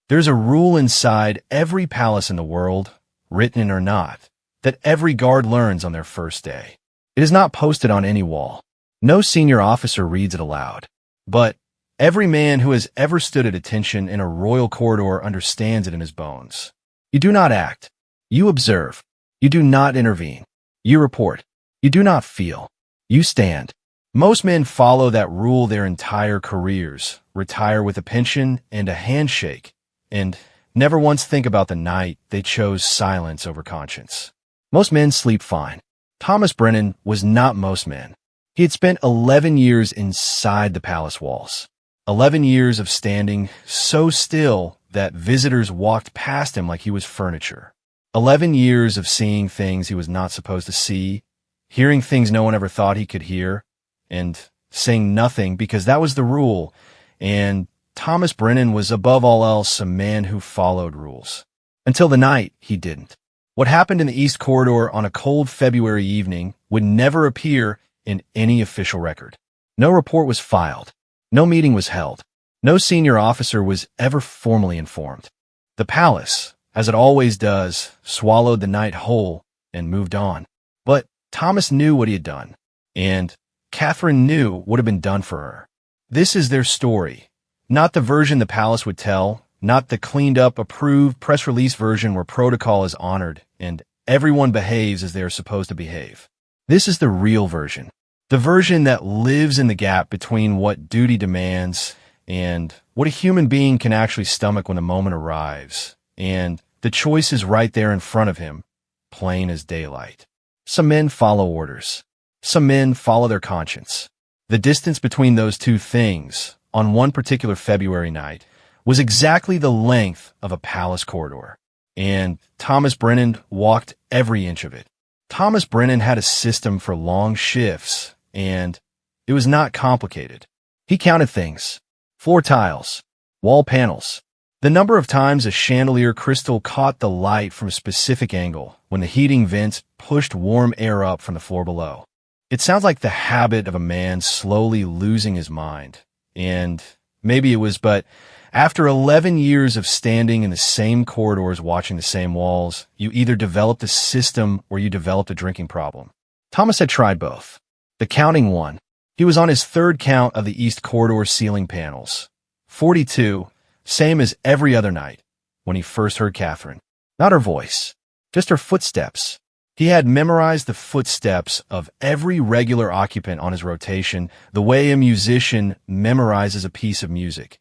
There's a rule inside every palace in the world, written or not, that every guard learns on their first day. It is not posted on any wall. No senior officer reads it aloud. But every man who has ever stood at attention in a royal corridor understands it in his bones. You do not act. You observe. You do not intervene. You report. You do not feel. You stand. Most men follow that rule their entire careers, retire with a pension and a handshake, and never once think about the night they chose silence over conscience. Most men sleep fine. Thomas Brennan was not most men. He had spent 11 years inside the palace walls. 11 years of standing so still that visitors walked past him like he was furniture. 11 years of seeing things he was not supposed to see, hearing things no one ever thought he could hear, and saying nothing because that was the rule, and Thomas Brennan was above all else a man who followed rules. Until the night he didn't. What happened in the East Corridor on a cold February evening would never appear in any official record. No report was filed. No meeting was held. No senior officer was ever formally informed. The palace, as it always does, swallowed the night whole and moved on. But Thomas knew what he had done, and Catherine knew what had been done for her. This is their story, not the version the palace would tell, not the cleaned-up, approved, press release version where protocol is honored and everyone behaves as they are supposed to behave. This is the real version, the version that lives in the gap between what duty demands and what a human being can actually stomach when the moment arrives, and the choice is right there in front of him, plain as daylight. Some men follow orders. Some men follow their conscience. The distance between those two things, on one particular February night, was exactly the length of a palace corridor, and Thomas Brennan walked every inch of it. Thomas Brennan had a system for long shifts, and it was not complicated. He counted things: floor tiles, wall panels, the number of times a chandelier crystal caught the light from a specific angle when the heating vents pushed warm air up from the floor below. It sounds like the habit of a man slowly losing his mind, and maybe it was, but after 11 years of standing in the same corridors watching the same walls, you either developed a system or you developed a drinking problem. Thomas had tried both. The counting one. He was on his third count of the East Corridor ceiling panels. 42, same as every other night, when he first heard Catherine. Not her voice, just her footsteps. He had memorized the footsteps of every regular occupant on his rotation the way a musician memorizes a piece of music.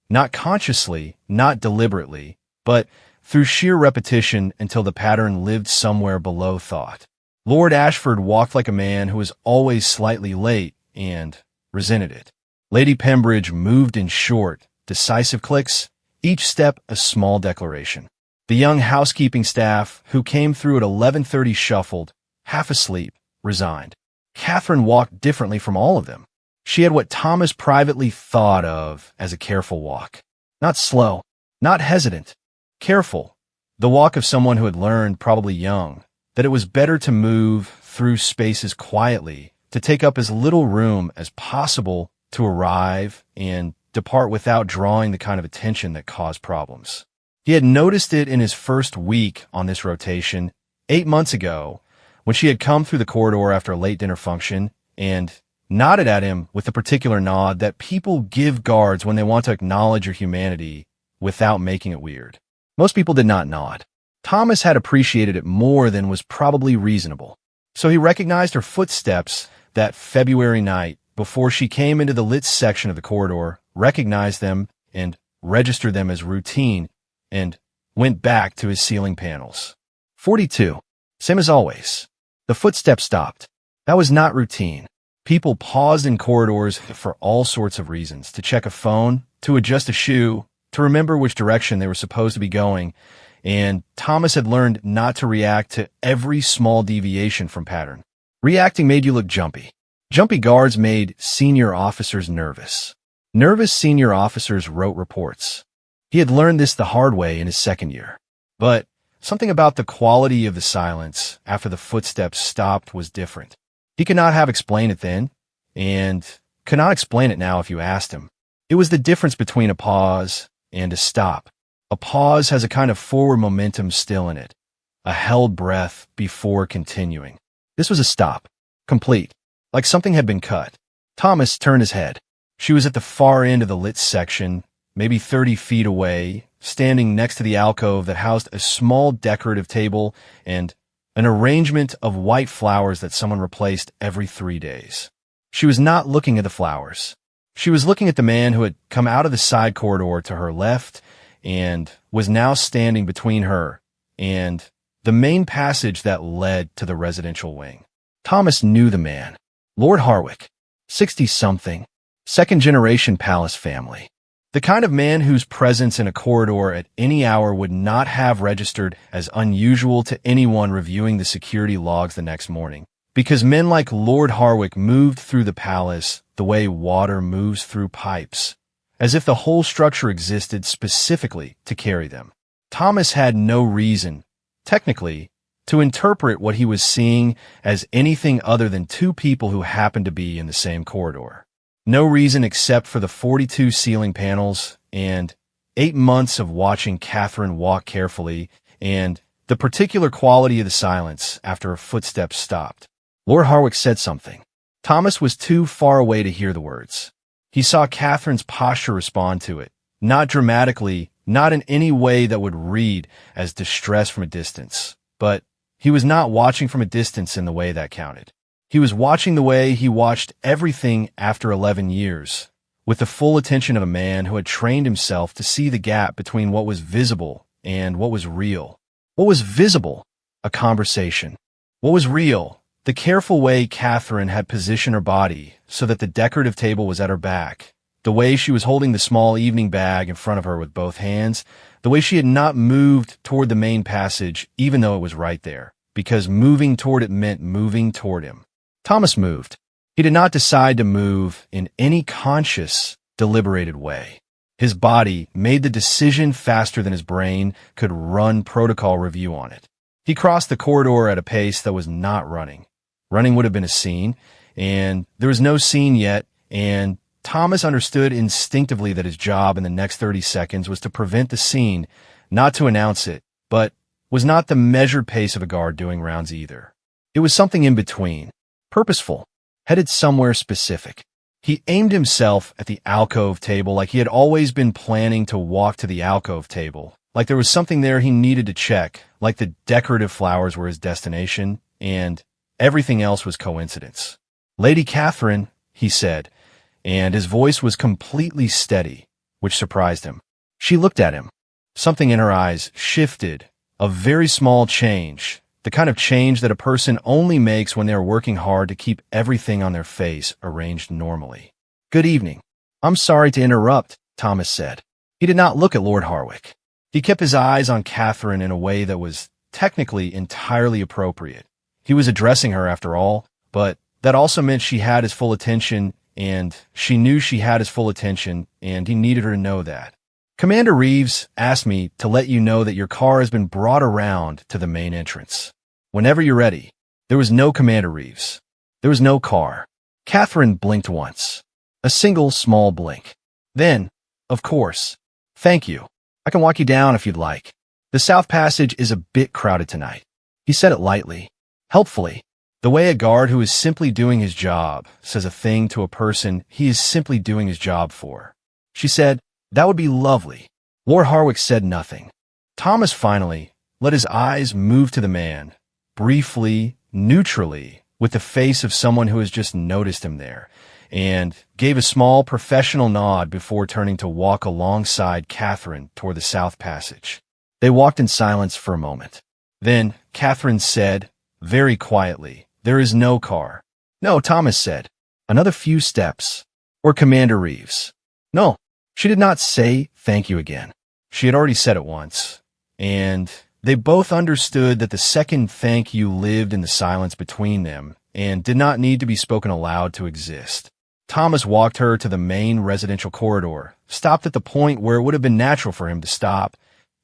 Not consciously, not deliberately, but through sheer repetition until the pattern lived somewhere below thought. Lord Ashford walked like a man who was always slightly late and resented it. Lady Pembridge moved in short, decisive clicks, each step a small declaration. The young housekeeping staff, who came through at 11:30 shuffled, half asleep, resigned. Catherine walked differently from all of them. She had what Thomas privately thought of as a careful walk. Not slow, not hesitant, careful. The walk of someone who had learned, probably young, that it was better to move through spaces quietly, to take up as little room as possible to arrive and depart without drawing the kind of attention that caused problems. He had noticed it in his first week on this rotation, 8 months ago, when she had come through the corridor after a late dinner function and nodded at him with the particular nod that people give guards when they want to acknowledge your humanity without making it weird. Most people did not nod. Thomas had appreciated it more than was probably reasonable. So he recognized her footsteps that February night before she came into the lit section of the corridor, recognized them and registered them as routine, and went back to his ceiling panels. 42. Same as always. The footsteps stopped. That was not routine. People paused in corridors for all sorts of reasons, to check a phone, to adjust a shoe, to remember which direction they were supposed to be going, and Thomas had learned not to react to every small deviation from pattern. Reacting made you look jumpy. Jumpy guards made senior officers nervous. Nervous senior officers wrote reports. He had learned this the hard way in his second year. But something about the quality of the silence after the footsteps stopped was different. He could not have explained it then, and could not explain it now if you asked him. It was the difference between a pause and a stop. A pause has a kind of forward momentum still in it, a held breath before continuing. This was a stop. Complete. Like something had been cut. Thomas turned his head. She was at the far end of the lit section, maybe 30 feet away, standing next to the alcove that housed a small decorative table and an arrangement of white flowers that someone replaced every 3 days. She was not looking at the flowers. She was looking at the man who had come out of the side corridor to her left and was now standing between her and the main passage that led to the residential wing. Thomas knew the man. Lord Harwick, 60-something, second-generation palace family. The kind of man whose presence in a corridor at any hour would not have registered as unusual to anyone reviewing the security logs the next morning, because men like Lord Harwick moved through the palace the way water moves through pipes, as if the whole structure existed specifically to carry them. Thomas had no reason, technically, to interpret what he was seeing as anything other than two people who happened to be in the same corridor. No reason except for the 42 ceiling panels and 8 months of watching Catherine walk carefully and the particular quality of the silence after her footsteps stopped. Lord Harwick said something. Thomas was too far away to hear the words. He saw Catherine's posture respond to it, not dramatically, not in any way that would read as distress from a distance, but he was not watching from a distance in the way that counted. He was watching the way he watched everything after 11 years, with the full attention of a man who had trained himself to see the gap between what was visible and what was real. What was visible? A conversation. What was real? The careful way Catherine had positioned her body so that the decorative table was at her back, the way she was holding the small evening bag in front of her with both hands, the way she had not moved toward the main passage even though it was right there, because moving toward it meant moving toward him. Thomas moved. He did not decide to move in any conscious, deliberated way. His body made the decision faster than his brain could run protocol review on it. He crossed the corridor at a pace that was not running. Running would have been a scene, and there was no scene yet, and Thomas understood instinctively that his job in the next 30 seconds was to prevent the scene, not to announce it, but was not the measured pace of a guard doing rounds either. It was something in between. Purposeful, headed somewhere specific. He aimed himself at the alcove table like he had always been planning to walk to the alcove table, like there was something there he needed to check, like the decorative flowers were his destination, and everything else was coincidence. Lady Catherine, he said, and his voice was completely steady, which surprised him. She looked at him. Something in her eyes shifted, a very small change, the kind of change that a person only makes when they are working hard to keep everything on their face arranged normally. Good evening. I'm sorry to interrupt, Thomas said. He did not look at Lord Harwick. He kept his eyes on Catherine in a way that was technically entirely appropriate. He was addressing her after all, but that also meant she had his full attention, and she knew she had his full attention, and he needed her to know that. Commander Reeves asked me to let you know that your car has been brought around to the main entrance. Whenever you're ready. There was no Commander Reeves. There was no car. Catherine blinked once. A single small blink. Then, of course. Thank you. I can walk you down if you'd like. The South Passage is a bit crowded tonight. He said it lightly, helpfully, the way a guard who is simply doing his job says a thing to a person he is simply doing his job for. She said, that would be lovely. Lord Harwick said nothing. Thomas finally let his eyes move to the man, briefly, neutrally, with the face of someone who has just noticed him there, and gave a small professional nod before turning to walk alongside Catherine toward the South Passage. They walked in silence for a moment. Then Catherine said, very quietly, there is no car. No, Thomas said. Another few steps. Or Commander Reeves. No. She did not say thank you again. She had already said it once. And they both understood that the second thank you lived in the silence between them and did not need to be spoken aloud to exist. Thomas walked her to the main residential corridor, stopped at the point where it would have been natural for him to stop,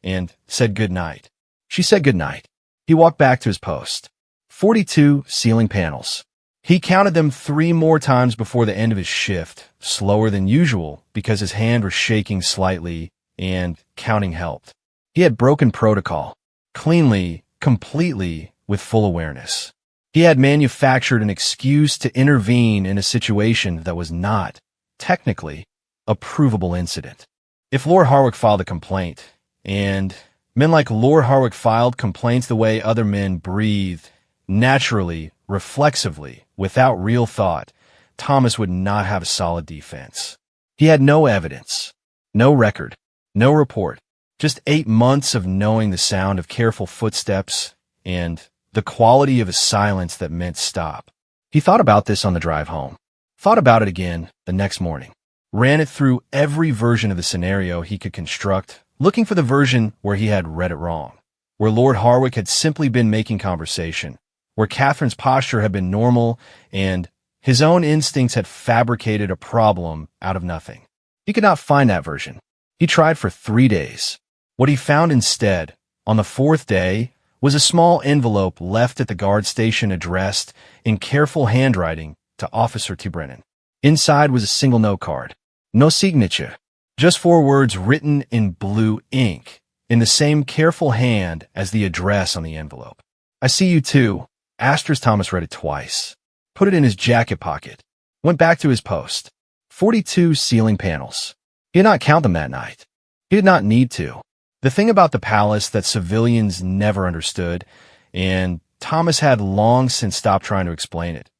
and said good night. She said good night. He walked back to his post. 42 ceiling panels. He counted them 3 more times before the end of his shift, slower than usual because his hand was shaking slightly, and counting helped. He had broken protocol, cleanly, completely, with full awareness. He had manufactured an excuse to intervene in a situation that was not, technically, a provable incident. If Lord Harwick filed a complaint, and men like Lord Harwick filed complaints the way other men breathed, naturally, reflexively, without real thought, Thomas would not have a solid defense. He had no evidence, no record, no report, just 8 months of knowing the sound of careful footsteps and the quality of a silence that meant stop. He thought about this on the drive home, thought about it again the next morning, ran it through every version of the scenario he could construct, looking for the version where he had read it wrong, where Lord Harwick had simply been making conversation, where Catherine's posture had been normal and his own instincts had fabricated a problem out of nothing. He could not find that version. He tried for 3 days. What he found instead, on the 4th day, was a small envelope left at the guard station addressed in careful handwriting to Officer T. Brennan. Inside was a single note card. No signature. Just 4 words written in blue ink, in the same careful hand as the address on the envelope. I see you too. Thomas read it twice. Put it in his jacket pocket. Went back to his post. 42 ceiling panels. He did not count them that night. He did not need to. The thing about the palace that civilians never understood, and Thomas had long since stopped trying to explain it,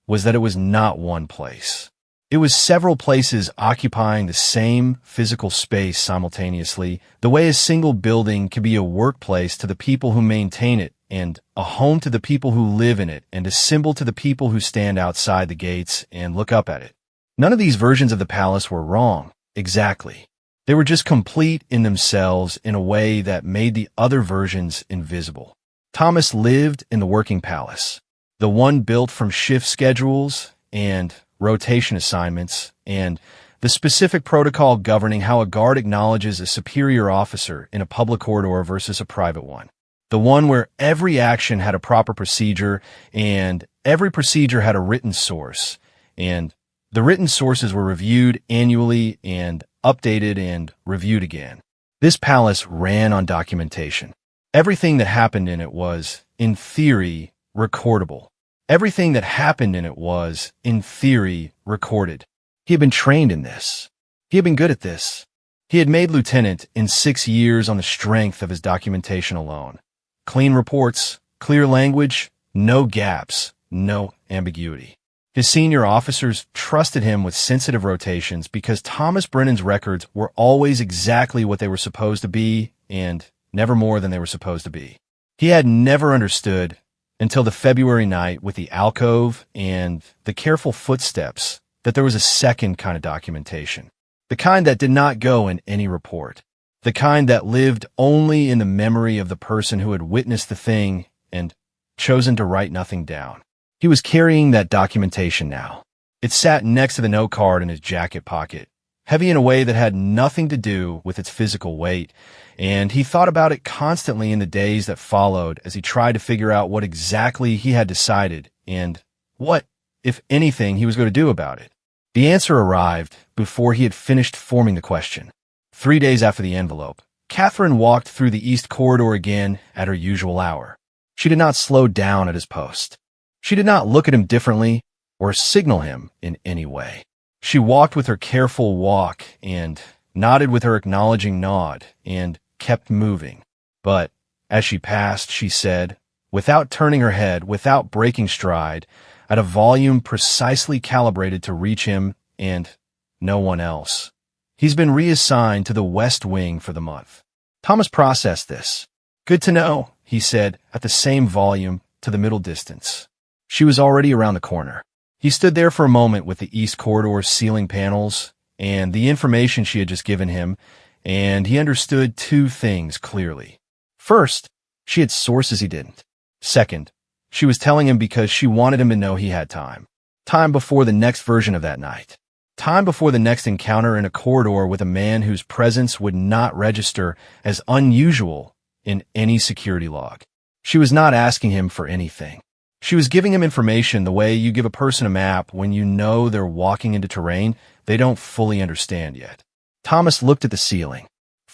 was that it was not one place. It was several places occupying the same physical space simultaneously, the way a single building can be a workplace to the people who maintain it, and a home to the people who live in it, and a symbol to the people who stand outside the gates and look up at it. None of these versions of the palace were wrong, exactly. They were just complete in themselves in a way that made the other versions invisible. Thomas lived in the working palace, the one built from shift schedules and rotation assignments, and the specific protocol governing how a guard acknowledges a superior officer in a public corridor versus a private one. The one where every action had a proper procedure, and every procedure had a written source, and the written sources were reviewed annually and updated and reviewed again. This palace ran on documentation. Everything that happened in it was, in theory, recordable. Everything that happened in it was, in theory, recorded. He had been trained in this. He had been good at this. He had made lieutenant in 6 years on the strength of his documentation alone. Clean reports, clear language, no gaps, no ambiguity. His senior officers trusted him with sensitive rotations because Thomas Brennan's records were always exactly what they were supposed to be and never more than they were supposed to be. He had never understood until the February night with the alcove and the careful footsteps that there was a second kind of documentation, the kind that did not go in any report, the kind that lived only in the memory of the person who had witnessed the thing and chosen to write nothing down. He was carrying that documentation now. It sat next to the note card in his jacket pocket, heavy in a way that had nothing to do with its physical weight, and he thought about it constantly in the days that followed as he tried to figure out what exactly he had decided and what, if anything, he was going to do about it. The answer arrived before he had finished forming the question. 3 days after the envelope, Catherine walked through the east corridor again at her usual hour. She did not slow down at his post. She did not look at him differently or signal him in any way. She walked with her careful walk and nodded with her acknowledging nod and kept moving. But as she passed, she said, without turning her head, without breaking stride, at a volume precisely calibrated to reach him and no one else, "He's been reassigned to the West Wing for the month." Thomas processed this. "Good to know," he said at the same volume to the middle distance. She was already around the corner. He stood there for a moment with the east corridor's ceiling panels and the information she had just given him, and he understood 2 things clearly. First, she had sources he didn't. Second, she was telling him because she wanted him to know he had time. Time before the next version of that night. Time before the next encounter in a corridor with a man whose presence would not register as unusual in any security log. She was not asking him for anything. She was giving him information the way you give a person a map when you know they're walking into terrain they don't fully understand yet. Thomas looked at the ceiling.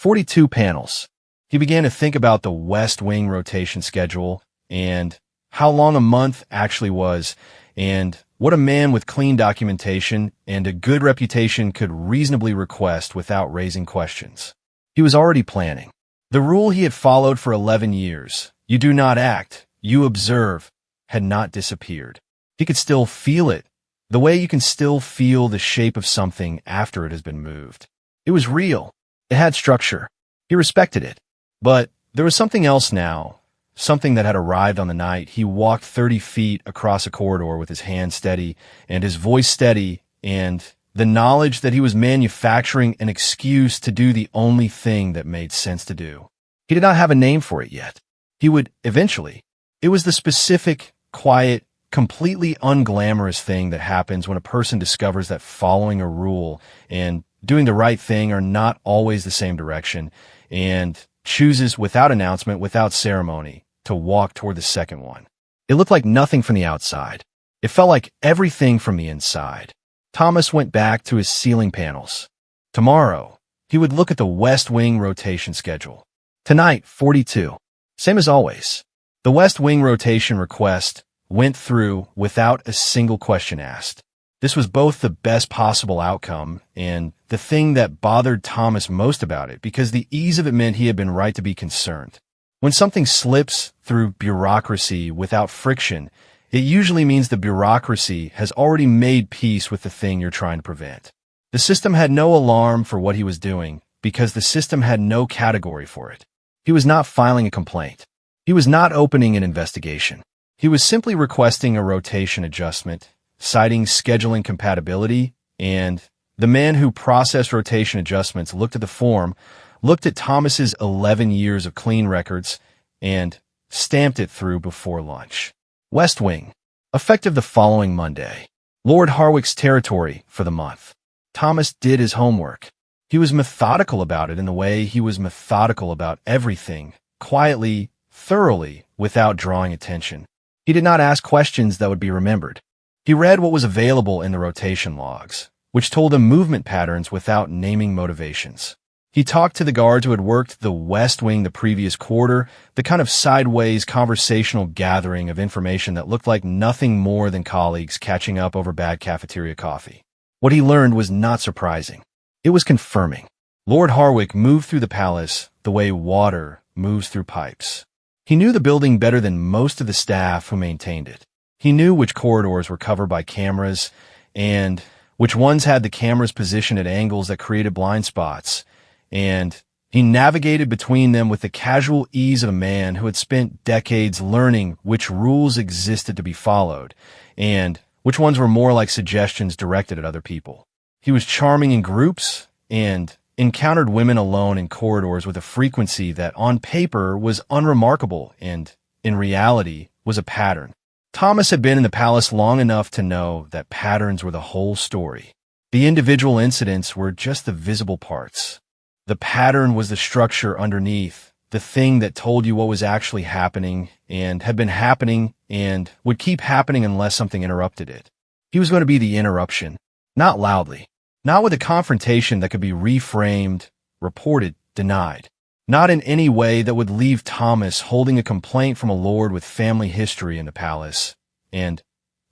42 panels. He began to think about the West Wing rotation schedule and how long a month actually was, and what a man with clean documentation and a good reputation could reasonably request without raising questions. He was already planning. The rule he had followed for 11 years, you do not act, you observe, had not disappeared. He could still feel it, the way you can still feel the shape of something after it has been moved. It was real. It had structure. He respected it. But there was something else now, something that had arrived on the night he walked 30 feet across a corridor with his hand steady and his voice steady, and the knowledge that he was manufacturing an excuse to do the only thing that made sense to do. He did not have a name for it yet. He would eventually. It was the specific, quiet, completely unglamorous thing that happens when a person discovers that following a rule and doing the right thing are not always the same direction, and chooses without announcement, without ceremony, to walk toward the second one. It looked like nothing from the outside. It felt like everything from the inside. Thomas went back to his ceiling panels. Tomorrow, he would look at the West Wing rotation schedule. Tonight, 42. Same as always. The West Wing rotation request went through without a single question asked. This was both the best possible outcome and the thing that bothered Thomas most about it, because the ease of it meant he had been right to be concerned. When something slips through bureaucracy without friction, it usually means the bureaucracy has already made peace with the thing you're trying to prevent. The system had no alarm for what he was doing because the system had no category for it. He was not filing a complaint. He was not opening an investigation. He was simply requesting a rotation adjustment, citing scheduling compatibility, and the man who processed rotation adjustments looked at the form, looked at Thomas's 11 years of clean records, and stamped it through before lunch. West Wing. Effective the following Monday. Lord Harwick's territory for the month. Thomas did his homework. He was methodical about it in the way he was methodical about everything, quietly, thoroughly, without drawing attention. He did not ask questions that would be remembered. He read what was available in the rotation logs, which told him movement patterns without naming motivations. He talked to the guards who had worked the West Wing the previous quarter, the kind of sideways conversational gathering of information that looked like nothing more than colleagues catching up over bad cafeteria coffee. What he learned was not surprising. It was confirming. Lord Harwick moved through the palace the way water moves through pipes. He knew the building better than most of the staff who maintained it. He knew which corridors were covered by cameras and which ones had the cameras positioned at angles that created blind spots, and he navigated between them with the casual ease of a man who had spent decades learning which rules existed to be followed and which ones were more like suggestions directed at other people. He was charming in groups and encountered women alone in corridors with a frequency that on paper was unremarkable and, in reality, was a pattern. Thomas had been in the palace long enough to know that patterns were the whole story. The individual incidents were just the visible parts. The pattern was the structure underneath, the thing that told you what was actually happening and had been happening and would keep happening unless something interrupted it. He was going to be the interruption, not loudly. Not with a confrontation that could be reframed, reported, denied. Not in any way that would leave Thomas holding a complaint from a lord with family history in the palace, and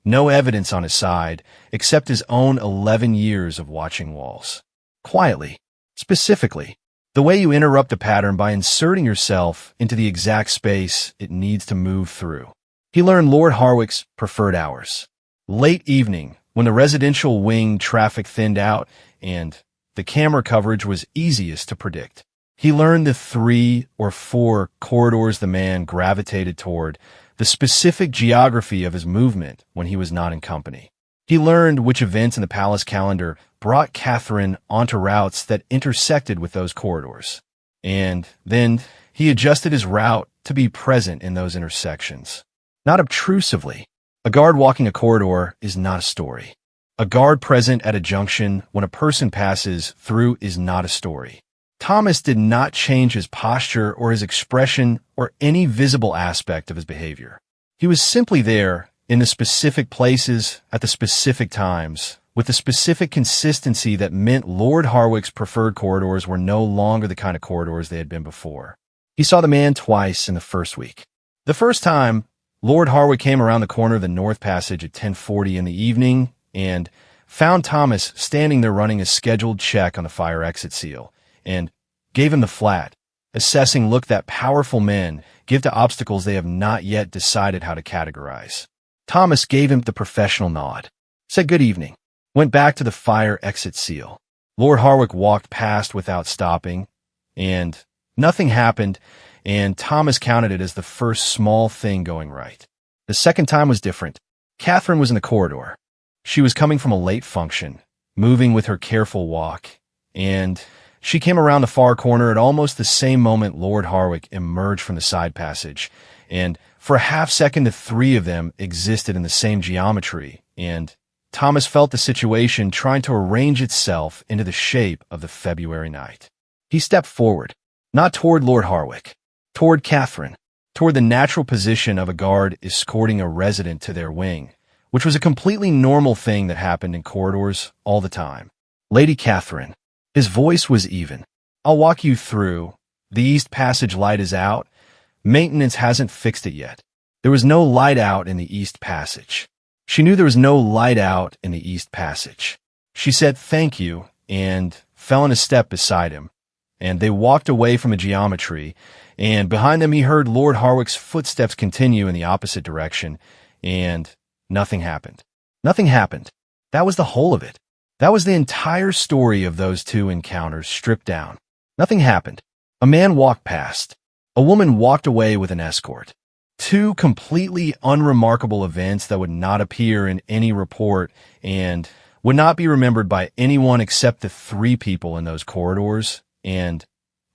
no evidence on his side except his own 11 years of watching walls. Quietly, specifically, the way you interrupt a pattern by inserting yourself into the exact space it needs to move through. He learned Lord Harwick's preferred hours. Late evening, when the residential wing traffic thinned out and the camera coverage was easiest to predict. He learned the 3 or 4 corridors the man gravitated toward, the specific geography of his movement when he was not in company. He learned which events in the palace calendar brought Catherine onto routes that intersected with those corridors. And then he adjusted his route to be present in those intersections. Not obtrusively. A guard walking a corridor is not a story. A guard present at a junction when a person passes through is not a story. Thomas did not change his posture or his expression or any visible aspect of his behavior. He was simply there in the specific places, at the specific times, with the specific consistency that meant Lord Harwick's preferred corridors were no longer the kind of corridors they had been before. He saw the man twice in the first week. The first time, Lord Harwick came around the corner of the North Passage at 10:40 in the evening and found Thomas standing there running a scheduled check on the fire exit seal, and gave him the flat, assessing look that powerful men give to obstacles they have not yet decided how to categorize. Thomas gave him the professional nod, said good evening, went back to the fire exit seal. Lord Harwick walked past without stopping, and nothing happened, and Thomas counted it as the first small thing going right. The second time was different. Catherine was in the corridor. She was coming from a late function, moving with her careful walk, and she came around the far corner at almost the same moment Lord Harwick emerged from the side passage, and for a half second the three of them existed in the same geometry, and Thomas felt the situation trying to arrange itself into the shape of the February night. He stepped forward, not toward Lord Harwick, toward Catherine, toward the natural position of a guard escorting a resident to their wing, which was a completely normal thing that happened in corridors all the time. Lady Catherine. His voice was even. I'll walk you through. The East Passage light is out. Maintenance hasn't fixed it yet. There was no light out in the East Passage. She knew there was no light out in the East Passage. She said thank you and fell in a step beside him, and they walked away from the geometry, and behind them he heard Lord Harwick's footsteps continue in the opposite direction, and nothing happened. Nothing happened. That was the whole of it. That was the entire story of those two encounters stripped down. Nothing happened. A man walked past. A woman walked away with an escort. Two completely unremarkable events that would not appear in any report and would not be remembered by anyone except the three people in those corridors, and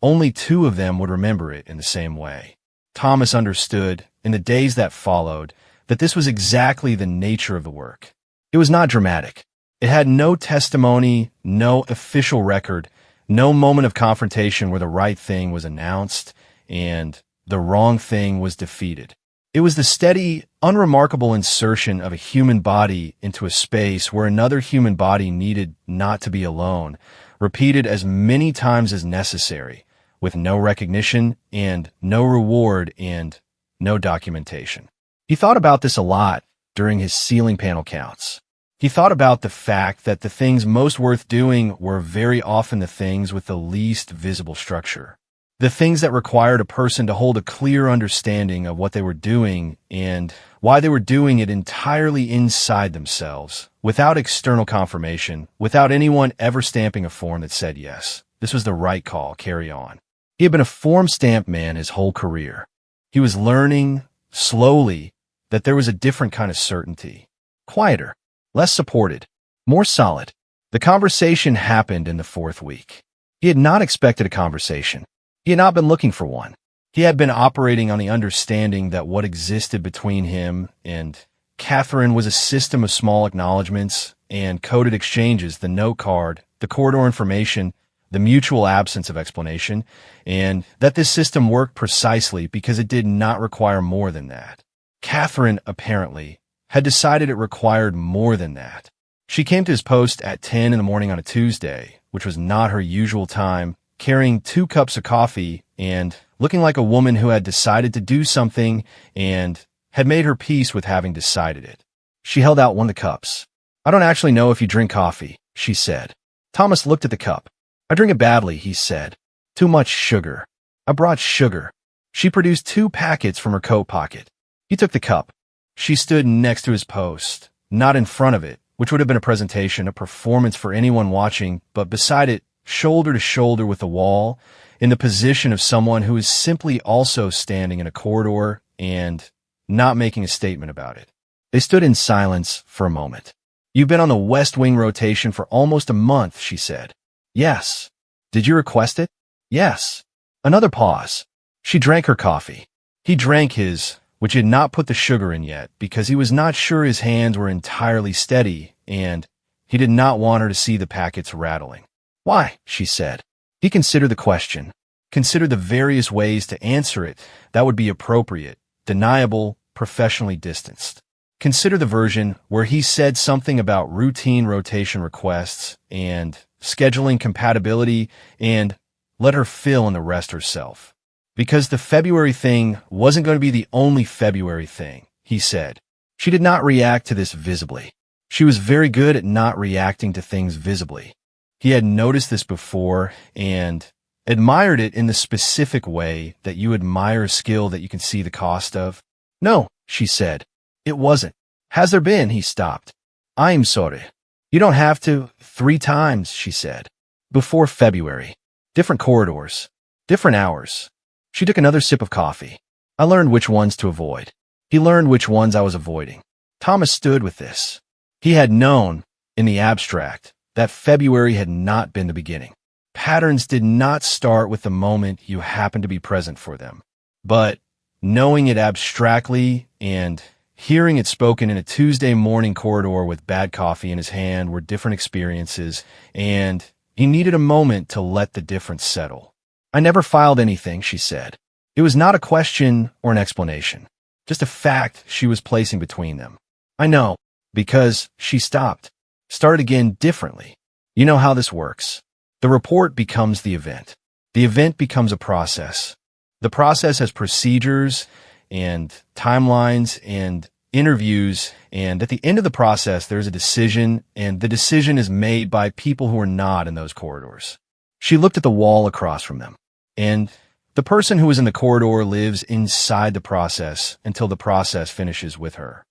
only two of them would remember it in the same way. Thomas understood, in the days that followed, that this was exactly the nature of the work. It was not dramatic. It had no testimony, no official record, no moment of confrontation where the right thing was announced and the wrong thing was defeated. It was the steady, unremarkable insertion of a human body into a space where another human body needed not to be alone, repeated as many times as necessary, with no recognition and no reward and no documentation. He thought about this a lot during his ceiling panel counts. He thought about the fact that the things most worth doing were very often the things with the least visible structure. The things that required a person to hold a clear understanding of what they were doing and why they were doing it entirely inside themselves, without external confirmation, without anyone ever stamping a form that said yes, this was the right call, carry on. He had been a form-stamped man his whole career. He was learning, slowly, that there was a different kind of certainty. Quieter, less supported, more solid. The conversation happened in the fourth week. He had not expected a conversation. He had not been looking for one. He had been operating on the understanding that what existed between him and Catherine was a system of small acknowledgments and coded exchanges, the note card, the corridor information, the mutual absence of explanation, and that this system worked precisely because it did not require more than that. Catherine, apparently, had decided it required more than that. She came to his post at 10 in the morning on a Tuesday, which was not her usual time, carrying 2 cups of coffee and looking like a woman who had decided to do something and had made her peace with having decided it. She held out one of the cups. I don't actually know if you drink coffee, she said. Thomas looked at the cup. I drink it badly, he said. Too much sugar. I brought sugar. She produced 2 packets from her coat pocket. He took the cup. She stood next to his post, not in front of it, which would have been a presentation, a performance for anyone watching, but beside it, shoulder to shoulder with the wall, in the position of someone who is simply also standing in a corridor and not making a statement about it. They stood in silence for a moment. You've been on the West Wing rotation for almost a month, she said. Yes. Did you request it? Yes. Another pause. She drank her coffee. He drank his, which he had not put the sugar in yet, because he was not sure his hands were entirely steady, and he did not want her to see the packets rattling. Why? She said. He considered the question, considered the various ways to answer it that would be appropriate, deniable, professionally distanced. Consider the version where he said something about routine rotation requests and scheduling compatibility and let her fill in the rest herself. Because the February thing wasn't going to be the only February thing, he said. She did not react to this visibly. She was very good at not reacting to things visibly. He had noticed this before and admired it in the specific way that you admire a skill that you can see the cost of. No, she said. It wasn't. Has there been? He stopped. I'm sorry. You don't have to. 3 times, she said. Before February. Different corridors. Different hours. She took another sip of coffee. I learned which ones to avoid. He learned which ones I was avoiding. Thomas stood with this. He had known, in the abstract, that February had not been the beginning. Patterns did not start with the moment you happened to be present for them. But knowing it abstractly and hearing it spoken in a Tuesday morning corridor with bad coffee in his hand were different experiences, and he needed a moment to let the difference settle. I never filed anything, she said. It was not a question or an explanation, just a fact she was placing between them. I know, because she stopped, started again differently. You know how this works. The report becomes the event. The event becomes a process. The process has procedures and timelines and interviews, and at the end of the process, there's a decision, and the decision is made by people who are not in those corridors. She looked at the wall across from them, and the person who is in the corridor lives inside the process until the process finishes with her.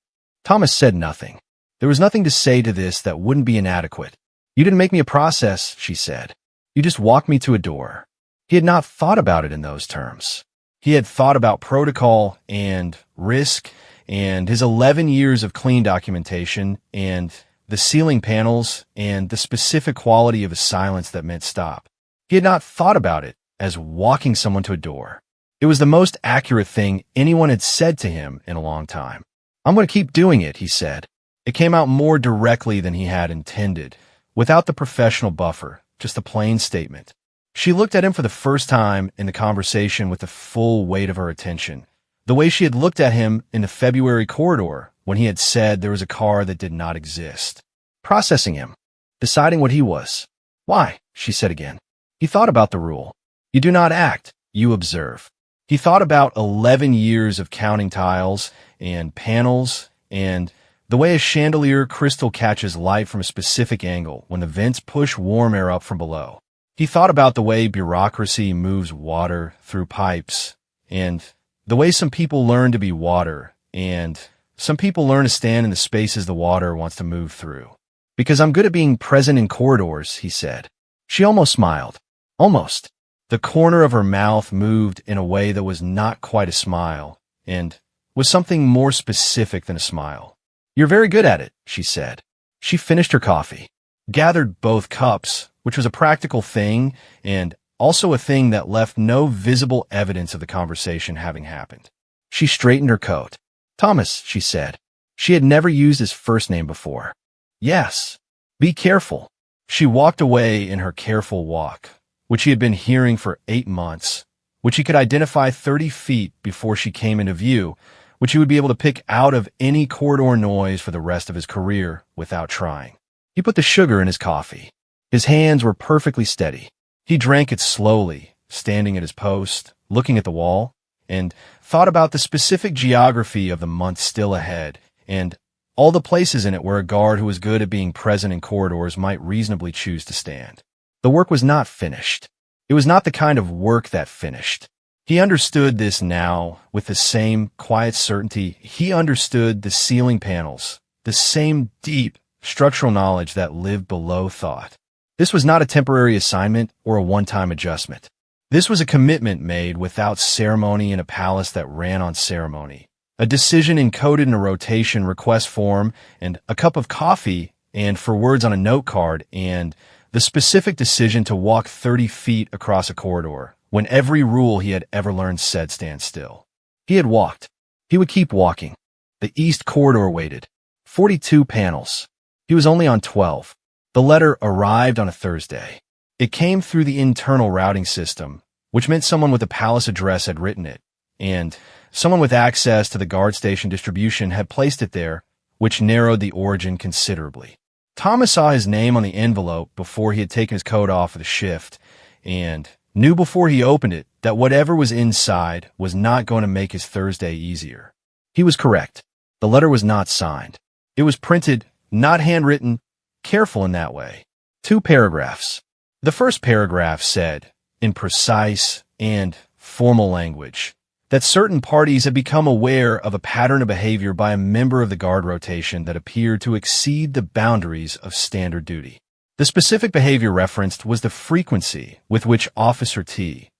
Thomas said nothing. There was nothing to say to this that wouldn't be inadequate. You didn't make me a process, she said. You just walked me to a door. He had not thought about it in those terms. He had thought about protocol and risk and his 11 years of clean documentation and the ceiling panels and the specific quality of a silence that meant stop. He had not thought about it as walking someone to a door. It was the most accurate thing anyone had said to him in a long time. I'm going to keep doing it, he said. It came out more directly than he had intended, without the professional buffer, just a plain statement. She looked at him for the first time in the conversation with the full weight of her attention, the way she had looked at him in the February corridor when he had said there was a car that did not exist. Processing him, deciding what he was. Why? She said again. He thought about the rule. You do not act, you observe. He thought about 11 years of counting tiles and panels and the way a chandelier crystal catches light from a specific angle when the vents push warm air up from below. He thought about the way bureaucracy moves water through pipes, and the way some people learn to be water, and some people learn to stand in the spaces the water wants to move through. Because I'm good at being present in corridors, he said. She almost smiled. Almost. The corner of her mouth moved in a way that was not quite a smile, and was something more specific than a smile. You're very good at it, she said. She finished her coffee, gathered both cups, which was a practical thing and also a thing that left no visible evidence of the conversation having happened. She straightened her coat. Thomas, she said. She had never used his first name before. Yes. Be careful. She walked away in her careful walk, which he had been hearing for 8 months, which he could identify 30 feet before she came into view, which he would be able to pick out of any corridor noise for the rest of his career without trying. He put the sugar in his coffee. His hands were perfectly steady. He drank it slowly, standing at his post, looking at the wall, and thought about the specific geography of the month still ahead, and all the places in it where a guard who was good at being present in corridors might reasonably choose to stand. The work was not finished. It was not the kind of work that finished. He understood this now with the same quiet certainty. He understood the ceiling panels, the same deep structural knowledge that lived below thought. This was not a temporary assignment or a one-time adjustment. This was a commitment made without ceremony in a palace that ran on ceremony. A decision encoded in a rotation request form and a cup of coffee and for words on a note card and the specific decision to walk 30 feet across a corridor when every rule he had ever learned said stand still. He had walked. He would keep walking. The east corridor waited. 42 panels. He was only on 12. The letter arrived on a Thursday. It came through the internal routing system, which meant someone with a palace address had written it, and someone with access to the guard station distribution had placed it there which narrowed the origin considerably. Thomas saw his name on the envelope before he had taken his coat off for the shift, and knew before he opened it that whatever was inside was not going to make his Thursday easier. He was correct. The letter was not signed. It was printed, not handwritten, careful in that way. 2 paragraphs. The first paragraph said, in precise and formal language, that certain parties had become aware of a pattern of behavior by a member of the guard rotation that appeared to exceed the boundaries of standard duty. The specific behavior referenced was the frequency with which Officer T.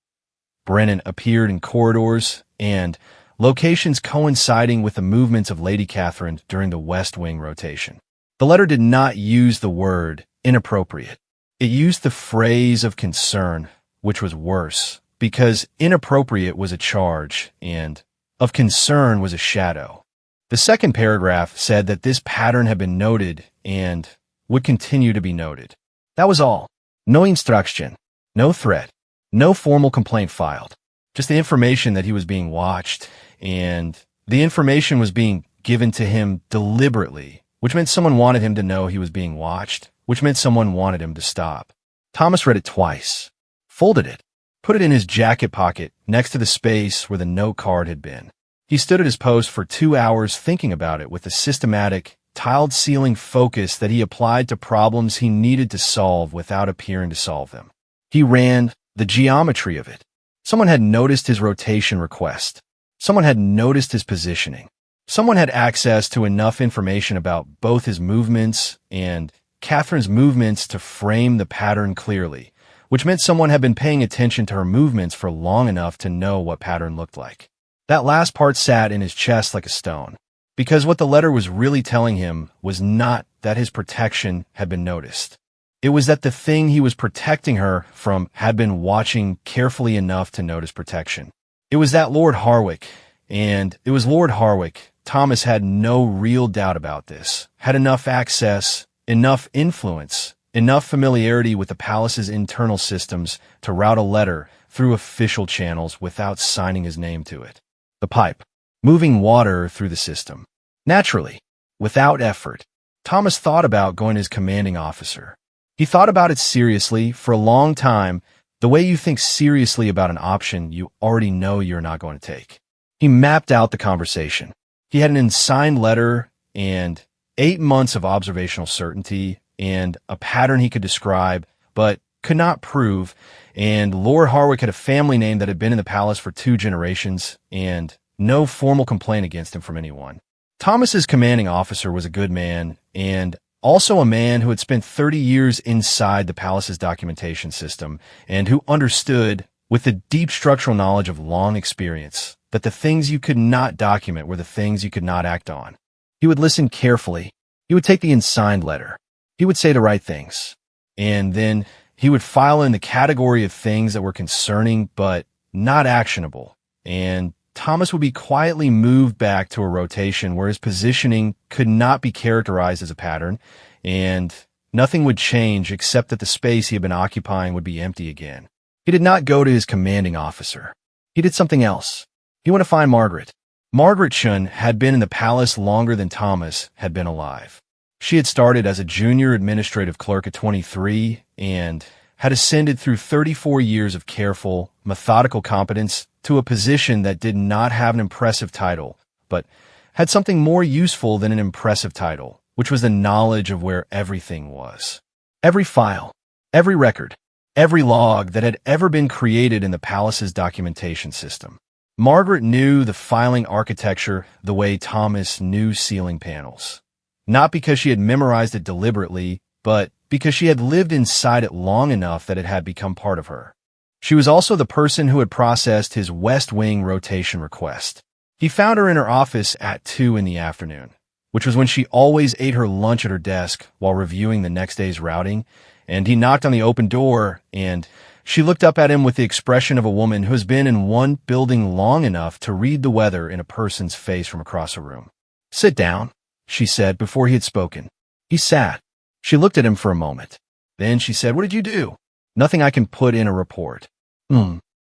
Brennan appeared in corridors and locations coinciding with the movements of Lady Catherine during the West Wing rotation. The letter did not use the word inappropriate. It used the phrase of concern, which was worse, because inappropriate was a charge and of concern was a shadow. The second paragraph said that this pattern had been noted and would continue to be noted. That was all. No instruction, no threat, no formal complaint filed. Just the information that he was being watched, and the information was being given to him deliberately, which meant someone wanted him to know he was being watched, which meant someone wanted him to stop. Thomas read it twice, folded it, put it in his jacket pocket next to the space where the note card had been. He stood at his post for 2 hours thinking about it with a systematic, tiled ceiling focus that he applied to problems he needed to solve without appearing to solve them. He ran the geometry of it. Someone had noticed his rotation request. Someone had noticed his positioning. Someone had access to enough information about both his movements and Catherine's movements to frame the pattern clearly, which meant someone had been paying attention to her movements for long enough to know what pattern looked like. That last part sat in his chest like a stone, because what the letter was really telling him was not that his protection had been noticed. It was that the thing he was protecting her from had been watching carefully enough to notice protection. It was that Lord Harwick, and it was Lord Harwick. Thomas had no real doubt about this, had enough access, enough influence, enough familiarity with the palace's internal systems to route a letter through official channels without signing his name to it. The pipe, moving water through the system. Naturally, without effort, Thomas thought about going to his commanding officer. He thought about it seriously for a long time, the way you think seriously about an option you already know you're not going to take. He mapped out the conversation. He had an unsigned letter and 8 months of observational certainty and a pattern he could describe, but could not prove, and Lord Harwick had a family name that had been in the palace for 2 generations, and no formal complaint against him from anyone. Thomas's commanding officer was a good man, and also a man who had spent 30 years inside the palace's documentation system, and who understood, with the deep structural knowledge of long experience, that the things you could not document were the things you could not act on. He would listen carefully. He would take the unsigned letter. He would say the right things. And then he would file in the category of things that were concerning but not actionable. And Thomas would be quietly moved back to a rotation where his positioning could not be characterized as a pattern, and nothing would change except that the space he had been occupying would be empty again. He did not go to his commanding officer. He did something else. He went to find Margaret. Margaret Shun had been in the palace longer than Thomas had been alive. She had started as a junior administrative clerk at 23 and had ascended through 34 years of careful, methodical competence to a position that did not have an impressive title, but had something more useful than an impressive title, which was the knowledge of where everything was. Every file, every record, every log that had ever been created in the palace's documentation system. Margaret knew the filing architecture the way Thomas knew ceiling panels. Not because she had memorized it deliberately, but because she had lived inside it long enough that it had become part of her. She was also the person who had processed his West Wing rotation request. He found her in her office at 2 in the afternoon, which was when she always ate her lunch at her desk while reviewing the next day's routing, and he knocked on the open door, and she looked up at him with the expression of a woman who has been in one building long enough to read the weather in a person's face from across a room. "Sit down," she said before he had spoken. He sat. She looked at him for a moment. Then she said, "What did you do?" "Nothing I can put in a report."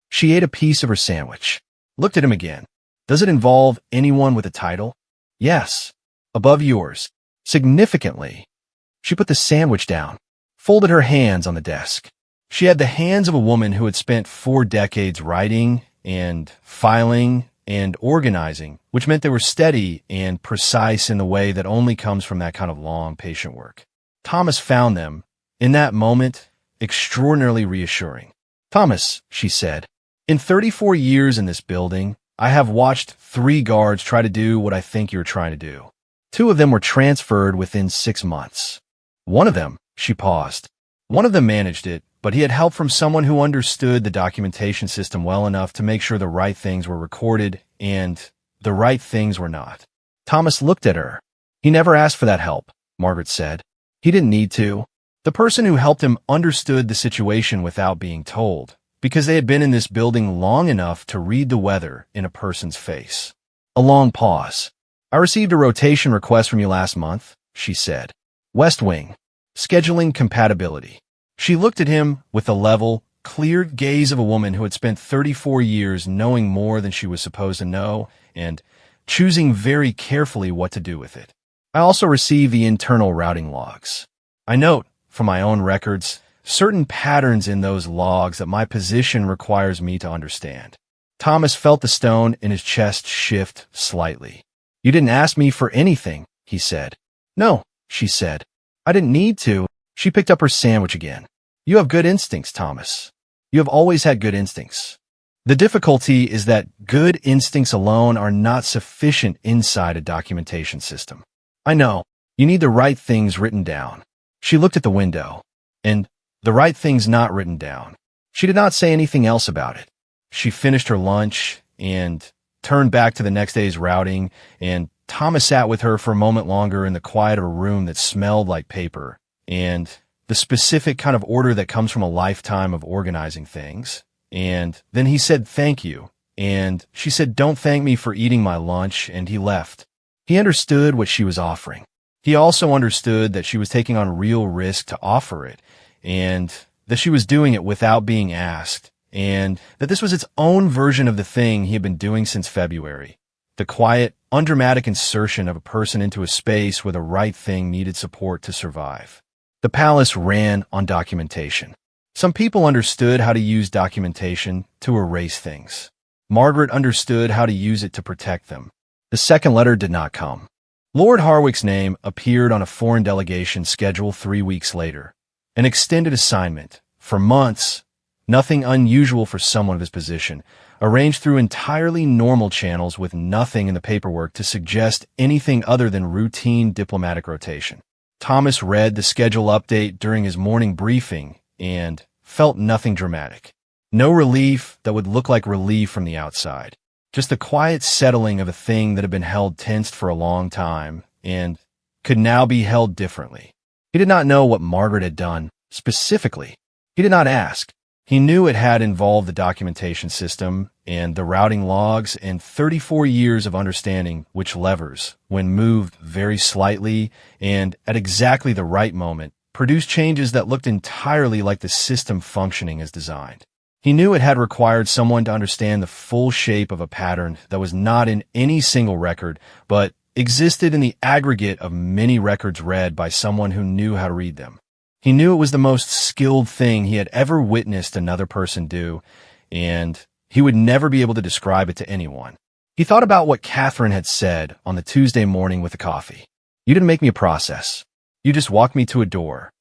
She ate a piece of her sandwich. Looked at him again. "Does it involve anyone with a title?" "Yes." above yours, significantly. She put the sandwich down, folded her hands on the desk. She had the hands of a woman who had spent 4 decades writing and filing and organizing, which meant they were steady and precise in the way that only comes from that kind of long, patient work. Thomas found them, in that moment, extraordinarily reassuring. "Thomas," she said, "in 34 years in this building, I have watched 3 guards try to do what I think you're trying to do. 2 of them were transferred within 6 months. One of them," she paused, "one of them managed it, but he had help from someone who understood the documentation system well enough to make sure the right things were recorded and the right things were not." Thomas looked at her. "He never asked for that help," Margaret said. "He didn't need to. The person who helped him understood the situation without being told, because they had been in this building long enough to read the weather in a person's face." A long pause. "I received a rotation request from you last month," she said. "West Wing. Scheduling compatibility." She looked at him with the level, clear gaze of a woman who had spent 34 years knowing more than she was supposed to know and choosing very carefully what to do with it. "I also receive the internal routing logs. I note, from my own records, certain patterns in those logs that my position requires me to understand." Thomas felt the stone in his chest shift slightly. "You didn't ask me for anything," he said. "No," she said. "I didn't need to." She picked up her sandwich again. "You have good instincts, Thomas. You have always had good instincts. The difficulty is that good instincts alone are not sufficient inside a documentation system. I know, you need the right things written down." She looked at the window, and the right things not written down. She did not say anything else about it. She finished her lunch and turned back to the next day's routing, and Thomas sat with her for a moment longer in the quiet of a room that smelled like paper and the specific kind of order that comes from a lifetime of organizing things. And then he said, "Thank you." And she said, "Don't thank me for eating my lunch," and he left. He understood what she was offering. He also understood that she was taking on real risk to offer it, and that she was doing it without being asked, and that this was its own version of the thing he had been doing since February. The quiet, undramatic insertion of a person into a space where the right thing needed support to survive. The palace ran on documentation. Some people understood how to use documentation to erase things. Margaret understood how to use it to protect them. The second letter did not come. Lord Harwick's name appeared on a foreign delegation schedule 3 weeks later. An extended assignment. For months, nothing unusual for someone of his position, arranged through entirely normal channels with nothing in the paperwork to suggest anything other than routine diplomatic rotation. Thomas read the schedule update during his morning briefing and felt nothing dramatic. No relief that would look like relief from the outside. Just the quiet settling of a thing that had been held tensed for a long time and could now be held differently. He did not know what Margaret had done, specifically. He did not ask. He knew it had involved the documentation system and the routing logs and 34 years of understanding which levers, when moved very slightly and at exactly the right moment, produced changes that looked entirely like the system functioning as designed. He knew it had required someone to understand the full shape of a pattern that was not in any single record, but existed in the aggregate of many records read by someone who knew how to read them. He knew it was the most skilled thing he had ever witnessed another person do, and he would never be able to describe it to anyone. He thought about what Catherine had said on the Tuesday morning with the coffee. "You didn't make me a process. You just walked me to a door."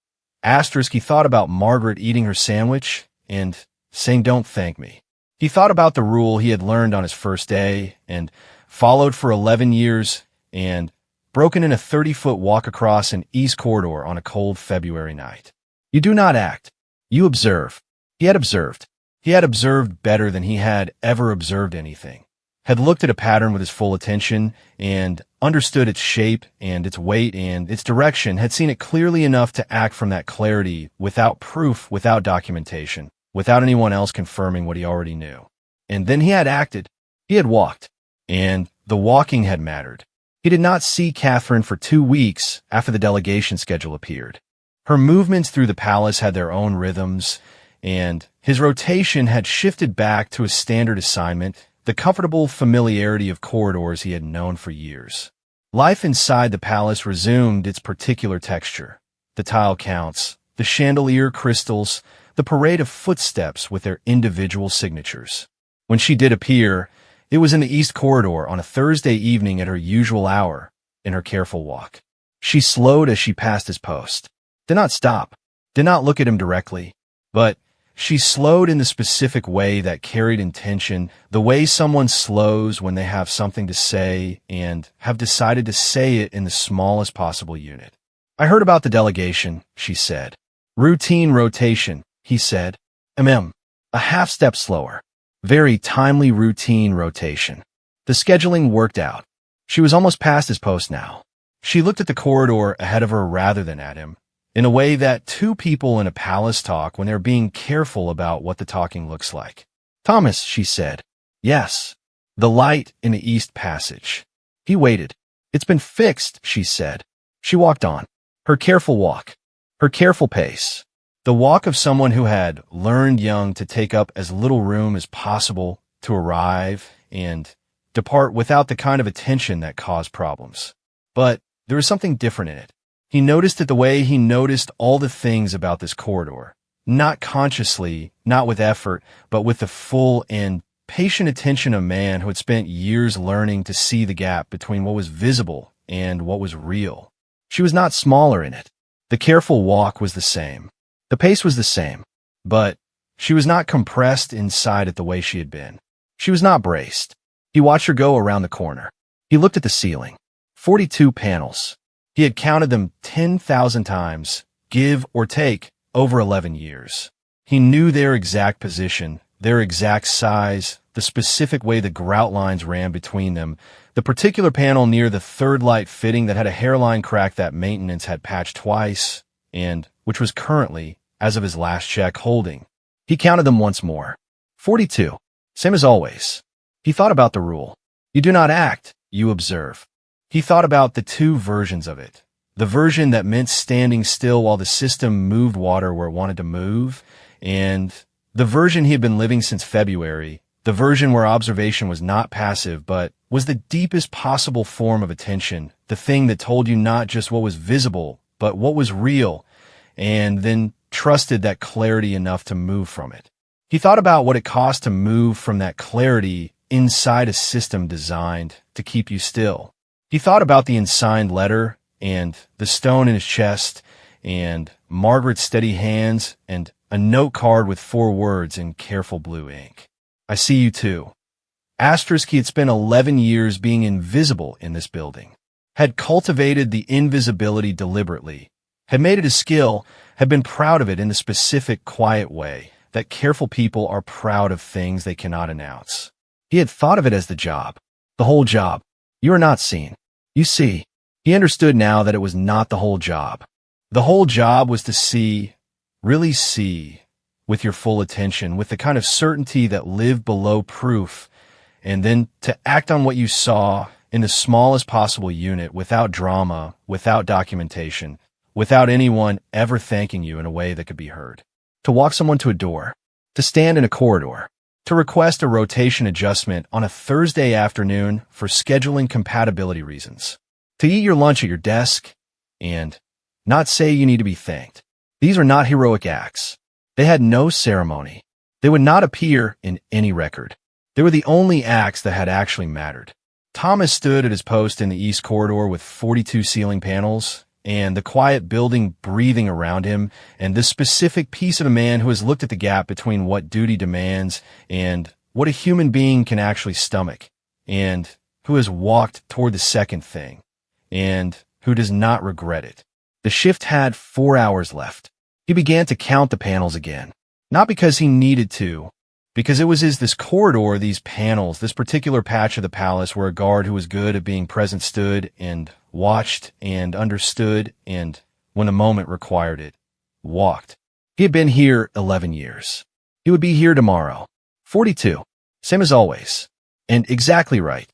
He thought about Margaret eating her sandwich and saying, "Don't thank me." He thought about the rule he had learned on his first day and followed for 11 years and broken in a 30-foot walk across an east corridor on a cold February night. You do not act. You observe. He had observed. He had observed better than he had ever observed anything, had looked at a pattern with his full attention and understood its shape and its weight and its direction, had seen it clearly enough to act from that clarity without proof, without documentation, without anyone else confirming what he already knew. And then he had acted. He had walked. And the walking had mattered. He did not see Catherine for 2 weeks after the delegation schedule appeared. Her movements through the palace had their own rhythms, and his rotation had shifted back to a standard assignment, the comfortable familiarity of corridors he had known for years. Life inside the palace resumed its particular texture. The tile counts, the chandelier crystals, the parade of footsteps with their individual signatures. When she did appear, it was in the east corridor on a Thursday evening at her usual hour, in her careful walk. She slowed as she passed his post. Did not stop, did not look at him directly, but she slowed in the specific way that carried intention, the way someone slows when they have something to say and have decided to say it in the smallest possible unit. I heard about the delegation, she said. Routine rotation, he said. A half step slower. Very timely routine rotation. The scheduling worked out. She was almost past his post now. She looked at the corridor ahead of her rather than at him, in a way that two people in a palace talk when they're being careful about what the talking looks like. Thomas, she said. Yes. The light in the east passage. He waited. It's been fixed, she said. She walked on. Her careful walk. Her careful pace. The walk of someone who had learned young to take up as little room as possible to arrive and depart without the kind of attention that caused problems. But there was something different in it. He noticed it the way he noticed all the things about this corridor, not consciously, not with effort, but with the full and patient attention of a man who had spent years learning to see the gap between what was visible and what was real. She was not smaller in it. The careful walk was the same. The pace was the same, but she was not compressed inside it the way she had been. She was not braced. He watched her go around the corner. He looked at the ceiling. 42 panels. He had counted them 10,000 times, give or take, over 11 years. He knew their exact position, their exact size, the specific way the grout lines ran between them, the particular panel near the third light fitting that had a hairline crack that maintenance had patched twice, and which was currently, as of his last check, holding. He counted them once more. 42. Same as always. He thought about the rule. You do not act, you observe. He thought about the two versions of it. The version that meant standing still while the system moved water where it wanted to move, and the version he had been living since February, the version where observation was not passive but was the deepest possible form of attention, the thing that told you not just what was visible, but what was real, and then trusted that clarity enough to move from it. He thought about what it cost to move from that clarity inside a system designed to keep you still. He thought about the unsigned letter and the stone in his chest and Margaret's steady hands and a note card with 4 words in careful blue ink. I see you too. Asterisk, he had spent 11 years being invisible in this building, had cultivated the invisibility deliberately, had made it a skill, had been proud of it in the specific, quiet way that careful people are proud of things they cannot announce. He had thought of it as the job, the whole job. You are not seen. You see. He understood now that it was not the whole job. The whole job was to see, really see, with your full attention, with the kind of certainty that lived below proof, and then to act on what you saw in the smallest possible unit without drama, without documentation, without anyone ever thanking you in a way that could be heard. To walk someone to a door, to stand in a corridor, to request a rotation adjustment on a Thursday afternoon for scheduling compatibility reasons, to eat your lunch at your desk, and not say you need to be thanked. These are not heroic acts. They had no ceremony. They would not appear in any record. They were the only acts that had actually mattered. Thomas stood at his post in the east corridor with 42 ceiling panels, and the quiet building breathing around him, and this specific piece of a man who has looked at the gap between what duty demands and what a human being can actually stomach, and who has walked toward the second thing, and who does not regret it. The shift had 4 hours left. He began to count the panels again, not because he needed to, because it was this corridor, these panels, this particular patch of the palace where a guard who was good at being present stood and watched and understood and, when the moment required it, walked. He had been here 11 years. He would be here tomorrow. 42. Same as always. And exactly right.